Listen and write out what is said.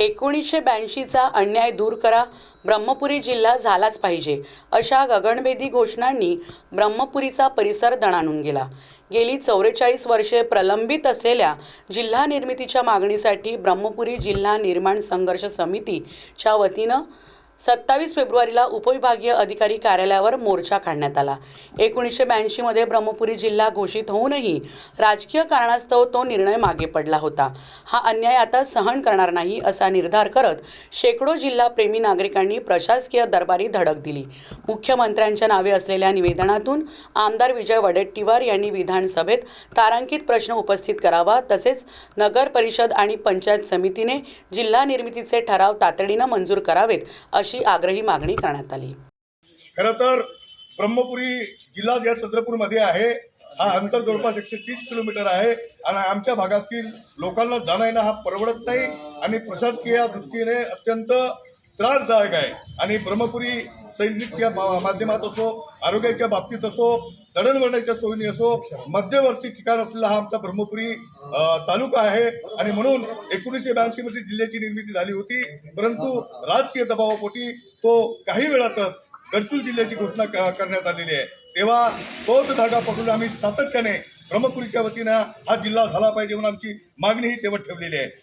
1982चा अन्याय दूर करा, ब्रह्मपुरी जिल्हा झालाच पाहिजे अशा गगनभेदी घोषणांनी ब्रह्मपुरीचा परिसर दणाणून गेला। गेली 44 वर्षे प्रलंबित असलेल्या जिल्हा निर्मितीच्या मागणीसाठी ब्रह्मपुरी जिल्हा निर्माण संघर्ष समितीच्या वतीनं 27 फेब्रुवारीला उपविभागीय अधिकारी कार्यालयावर मोर्चा काढण्यात आला। 1982 मध्ये ब्रह्मपुरी जिल्हा घोषित होऊनही राजकीय कारणास्तव तो निर्णय मागे पडला होता। हा अन्याय आता सहन करणार नाही असा निर्धार करत शेकडो जिल्हाप्रेमी नागरिकांनी प्रशासकीय दरबारी धडक दिली। मुख्यमंत्र्यांच्या नावे असलेल्या निवेदनातून आमदार विजय वडेट्टीवार यांनी विधानसभेत तारांकित प्रश्न उपस्थित करावा, तसेच नगर परिषद आणि पंचायत समितीने जिल्हा निर्मितीचे ठराव तातडीने मंजूर करावेत अशी आग्रही मागणी करण्यात आली। खरं तर ब्रह्मपुरी जिल्हा या चंद्रपूरमध्ये आहे। हा अंतर जवळपास 130 किलोमीटर आहे आणि आमच्या भागातील लोकांना जाणं येणं हा परवडत नाही आणि प्रशासकीय दृष्टीने अत्यंत त्रासदायक आहे। आणि ब्रह्मपुरी सैनिकीय माध्यमात असो, आरोग्याच्या बाबतीत असो, दळणवळणाच्या सोयीने असो, मध्यवर्ती ठिकाण असलेला हा आमचा ब्रह्मपुरी तालुका आहे। आणि म्हणून 1982 मध्ये जिल्ह्याची निर्मिती झाली होती, परंतु राजकीय दबावापोटी तो काही वेळातच गडचिरोली जिल्ह्याची घोषणा करण्यात आलेली आहे। तेव्हा तोच धागा पकडून आम्ही सातत्याने ब्रह्मपुरीच्या वतीनं हा जिल्हा झाला पाहिजे म्हणून आमची मागणी ही तेव्हा ठेवलेली आहे।